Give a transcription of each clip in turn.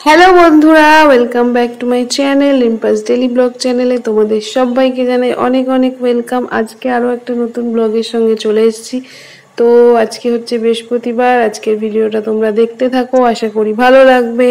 Hello বন্ধুরা, welcome back to my channel রিম্পাস daily blog চ্যানেলে তোমাদের সবাইকে জানাই অনেক অনেক ওয়েলকাম। আজকে আরও একটা নতুন ব্লগের সঙ্গে চলে এসেছি। তো আজকে হচ্ছে বৃহস্পতিবার। আজকের ভিডিওটা তোমরা দেখতে থাকো, আশা করি ভালো লাগবে।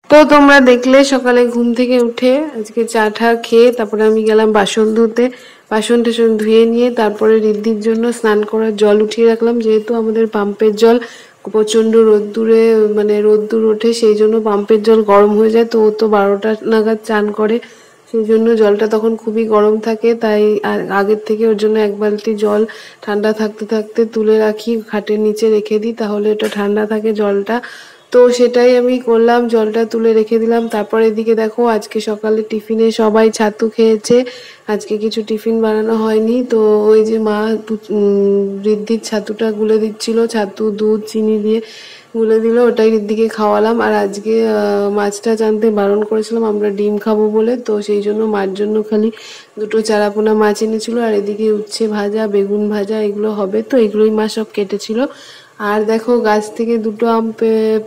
তো তোমরা দেখলে সকালে ঘুম থেকে উঠে আজকে চা টা খেয়ে তারপরে আমি গেলাম বাসন ধুতে। বাসন টাসন ধুয়ে নিয়ে তারপরে রিদ্ধির জন্য স্নান করার জল উঠিয়ে রাখলাম, যেহেতু আমাদের পাম্পের জল প্রচন্ড রোদ্দুরে মানে রোদ্দুর ওঠে, সেই জন্য পাম্পের জল গরম হয়ে যায়। তো ও তো 12টা নাগাদ চান করে, সেই জন্য জলটা তখন খুবই গরম থাকে। তাই আগের থেকে ওর জন্য এক বালতি জল ঠান্ডা থাকতে থাকতে তুলে রাখি, খাটের নিচে রেখে দিই, তাহলে ওটা ঠান্ডা থাকে জলটা। তো সেটাই আমি করলাম, জলটা তুলে রেখে দিলাম। তারপর এদিকে দেখো আজকে সকালে টিফিনে সবাই ছাতু খেয়েছে, আজকে কিছু টিফিন বানানো হয়নি। তো ওই যে মা ঋদ্ধির ছাতুটা গুলে দিচ্ছিল, ছাতু দুধ চিনি দিয়ে গুলে দিল, ওটাই ঋদ্ধিকে খাওয়ালাম। আর আজকে মাছটা আনতে বারণ করেছিলাম আমরা ডিম খাবো বলে, তো সেই জন্য মার জন্য খালি দুটো চারাপোনা মাছ এনেছিল। আর এদিকে উচ্ছে ভাজা বেগুন ভাজা এগুলো হবে, তো এগুলোই মা সব কেটেছিল। আর দেখো গাছ থেকে দুটো আম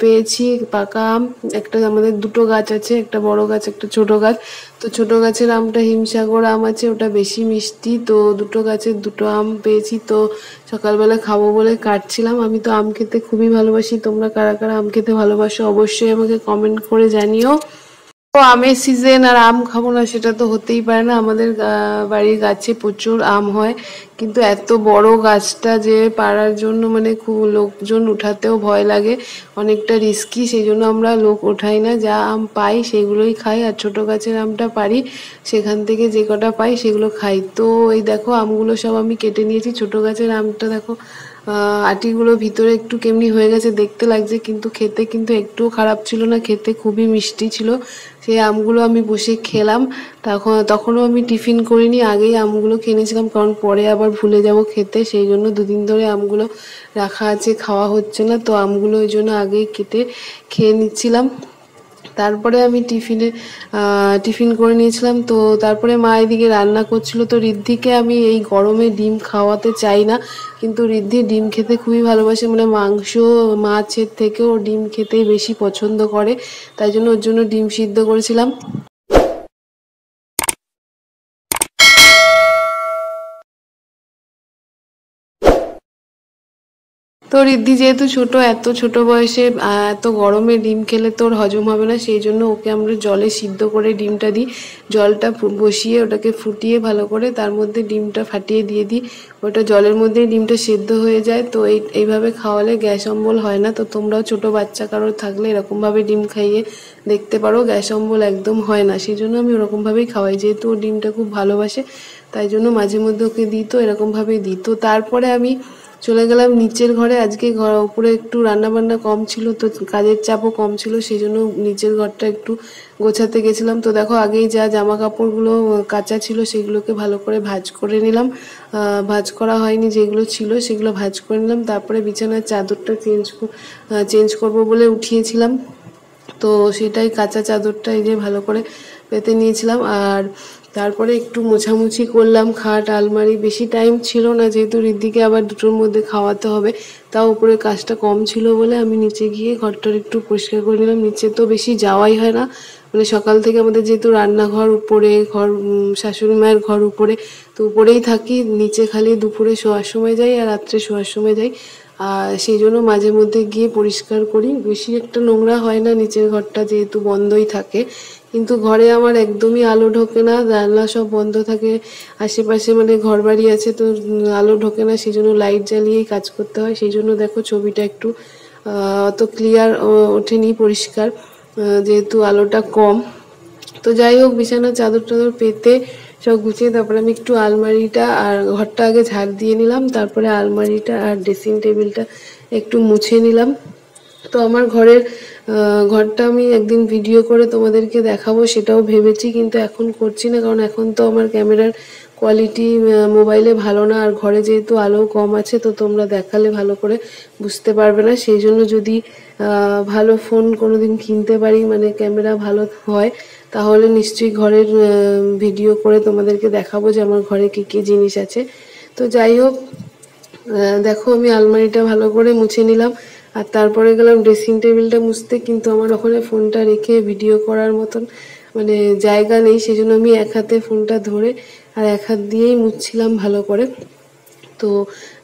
পেয়েছি, পাকা আম। একটা আমাদের দুটো গাছ আছে, একটা বড় গাছ একটা ছোট গাছ। তো ছোট গাছের আমটা হিমসাগর আম আছে, ওটা বেশি মিষ্টি। তো দুটো গাছের দুটো আম পেয়েছি, তো সকালবেলা খাবো বলে কাটছিলাম। আমি তো আম খেতে খুবই ভালোবাসি, তোমরা কারা কারা আম খেতে ভালোবাসো অবশ্যই আমাকে কমেন্ট করে জানিও। তো আমের সিজন আর আম খাবো না সেটা তো হতেই পারে না। আমাদের বাড়ির গাছে প্রচুর আম হয়, কিন্তু এত বড় গাছটা যে পাড়ার জন্য মানে খুব লোকজন উঠাতেও ভয় লাগে, অনেকটা রিস্কি, সেই জন্য আমরা লোক ওঠাই না। যা আম পাই সেগুলোই খাই, আর ছোট গাছের আমটা পারি সেখান থেকে যে কটা পাই সেগুলো খাই। তো এই দেখো আমগুলো সব আমি কেটে নিয়েছি। ছোট গাছের আমটা দেখো আটিগুলো ভিতরে একটু কেমনি হয়ে গেছে দেখতে লাগছে, কিন্তু খেতে কিন্তু একটুও খারাপ ছিল না, খেতে খুবই মিষ্টি ছিল। সেই আমগুলো আমি বসে খেলাম। তখনও আমি টিফিন করিনি, আগেই আমগুলো কিনেছিলাম, কারণ পরে আবার ভুলে যাব খেতে, সেই জন্য দুদিন ধরে আমগুলো রাখা আছে, খাওয়া হচ্ছে না। তো আমগুলো ওই জন্য আগেই কেটে খেয়ে নিচ্ছিলাম। তারপরে আমি টিফিন করে নিয়েছিলাম। তো তারপরে মা এদিকে রান্না করছিল। তো ঋদ্ধিকে আমি এই গরমে ডিম খাওয়াতে চাই না, কিন্তু ঋদ্ধি ডিম খেতে খুবই ভালোবাসে, মানে মাংস মাছের থেকেও ডিম খেতেই বেশি পছন্দ করে, তাই জন্য ওর জন্য ডিম সিদ্ধ করেছিলাম। তো রিদ্ধি যেহেতু ছোট, এত ছোট বয়সে এত গরমে ডিম খেলে তোর হজম হবে না, সেই জন্য ওকে আমরা জলে সিদ্ধ করে ডিমটা দিই। জলটা বসিয়ে ওটাকে ফুটিয়ে ভালো করে তার মধ্যে ডিমটা ফাটিয়ে দিয়ে দিই। ওটা জলের মধ্যেই ডিমটা সেদ্ধ হয়ে যায়। তো এইভাবে খাওয়ালে গ্যাস অম্বল হয় না। তো তোমরাও ছোট বাচ্চা কারোর থাকলে এরকমভাবে ডিম খাইয়ে দেখতে পারো, গ্যাস অম্বল একদম হয় না। সেই জন্য আমি ওরকমভাবেই খাওয়াই, যেহেতু ও ডিমটা খুব ভালোবাসে তাই জন্য মাঝে মধ্যে ওকে দিই, তো এরকমভাবেই দিই। তো তারপরে আমি চলে গেলাম নিচের ঘরে। আজকে উপরে একটু রান্না বান্না কম ছিল, তো কাজের চাপও কম ছিল, সেই জন্য নিচের ঘরটা একটু গোছাতে গেছিলাম। তো দেখো আগেই যা জামা কাপড়গুলো কাঁচা ছিল সেগুলোকে ভালো করে ভাঁজ করে নিলাম। ভাঁজ করা হয়নি যেগুলো ছিল সেগুলো ভাঁজ করে নিলাম। তারপরে বিছানার চাদরটা চেঞ্জ করব বলে উঠিয়েছিলাম, তো সেটাই কাঁচা চাদরটা এই যে ভালো করে পেতে নিয়েছিলাম। আর তারপরে একটু মোছামুছি করলাম খাট আলমারি। বেশি টাইম ছিল না, যেহেতু ঋদ্ধিকে আবার দুটোর মধ্যে খাওয়াতে হবে, তাও উপরে কাজটা কম ছিল বলে আমি নিচে গিয়ে ঘরটার একটু পরিষ্কার করে নিলাম। নিচে তো বেশি যাওয়াই হয় না, মানে সকাল থেকে আমাদের যেহেতু রান্নাঘর উপরে, শাশুড়ি মায়ের ঘর উপরে, তো উপরেই থাকি। নিচে খালি দুপুরে শোয়ার সময় যাই আর রাত্রে শোয়ার সময় যাই, আর সেই জন্য মাঝে মধ্যে গিয়ে পরিষ্কার করি। বেশি একটা নোংরা হয় না নিচের ঘরটা, যেহেতু বন্ধই থাকে। কিন্তু ঘরে আমার একদমই আলো ঢোকে না, জানলা সব বন্ধ থাকে। আশেপাশে মানে ঘর বাড়ি আছে, তো আলো ঢোকে না, সেই জন্য লাইট জ্বালিয়েই কাজ করতে হয়। সেই জন্য দেখো ছবিটা একটু অত ক্লিয়ার ওঠেনি, পরিষ্কার, যেহেতু আলোটা কম। তো যাই হোক, বিছানার চাদর টাদর পেতে সব গুছিয়ে তারপরে আমি একটু আলমারিটা আর ঘরটা আগে ঝাড় দিয়ে নিলাম, তারপরে আলমারিটা আর ড্রেসিং টেবিলটা একটু মুছে নিলাম। তো আমার ঘরটা আমি একদিন ভিডিও করে তোমাদেরকে দেখাবো, সেটাও ভেবেছি, কিন্তু এখন করছি না, কারণ এখন তো আমার ক্যামেরার কোয়ালিটি মোবাইলে ভালো না, আর ঘরে যেহেতু আলো কম আছে, তো তোমরা দেখালে ভালো করে বুঝতে পারবে না। সেই জন্য যদি ভালো ফোন কোনোদিন কিনতে পারি, মানে ক্যামেরা ভালো হয়, তাহলে নিশ্চয়ই ঘরের ভিডিও করে তোমাদেরকে দেখাবো যে আমার ঘরে কী কী জিনিস আছে। তো যাই হোক, দেখো আমি আলমারিটা ভালো করে মুছে নিলাম, আর তারপরে গেলাম ড্রেসিং টেবিলটা মুছতে। কিন্তু আমার ওখানে ফোনটা রেখে ভিডিও করার মতন মানে জায়গা নেই, সেই জন্য আমি এক হাতে ফোনটা ধরে আর এক হাত দিয়েই মুছছিলাম ভালো করে। তো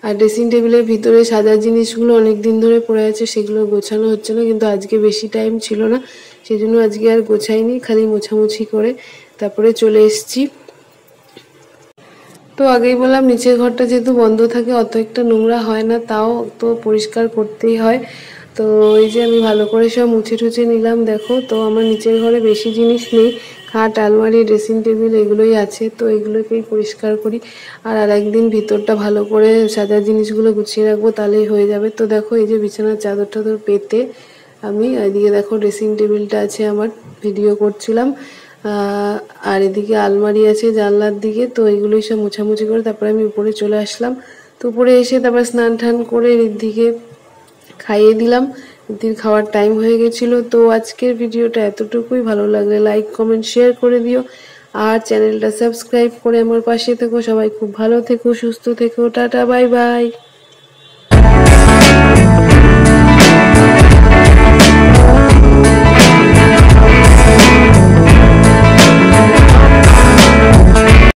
আর ড্রেসিং টেবিলের ভিতরে সাজার জিনিসগুলো অনেক দিন ধরে পড়ে আছে, সেগুলো গোছানো হচ্ছে না, কিন্তু আজকে বেশি টাইম ছিল না, সেই জন্য আজকে আর গোছাইনি, খালি মোছামুছি করে তারপরে চলে এসেছি। তো আগেই বললাম নিচের ঘরটা যেহেতু বন্ধ থাকে অত একটা নোংরা হয় না, তাও তো পরিষ্কার করতেই হয়। তো এই যে আমি ভালো করে সব মুছে টুছে নিলাম। দেখো, তো আমার নিচের ঘরে বেশি জিনিস নেই, খাট আলমারি ড্রেসিং টেবিল এগুলোই আছে, তো এগুলোকেই পরিষ্কার করি। আর একদিন ভিতরটা ভালো করে সাজার জিনিসগুলো গুছিয়ে রাখবো, তাহলেই হয়ে যাবে। তো দেখো এই যে বিছানার চাদর টাদর পেতে আমি এদিকে দেখো ড্রেসিং টেবিলটা আছে আমার, ভিডিও করছিলাম। আর এদিকে আলমারি আছে জানলার দিকে, তো এগুলোই সব মোছামুছি করে তারপরে আমি উপরে চলে আসলাম। তো উপরে এসে তারপর স্নান টান করে ঋদ্ধিকে খাইয়ে দিলাম। ঋদ্ধির খাওয়ার টাইম হয়ে গেছিলো। তো আজকের ভিডিওটা এতটুকুই, ভালো লাগলে লাইক কমেন্ট শেয়ার করে দিও, আর চ্যানেলটা সাবস্ক্রাইব করে আমার পাশে থেকো। সবাই খুব ভালো থেকো, সুস্থ থেকো, টাটা বাই বাই।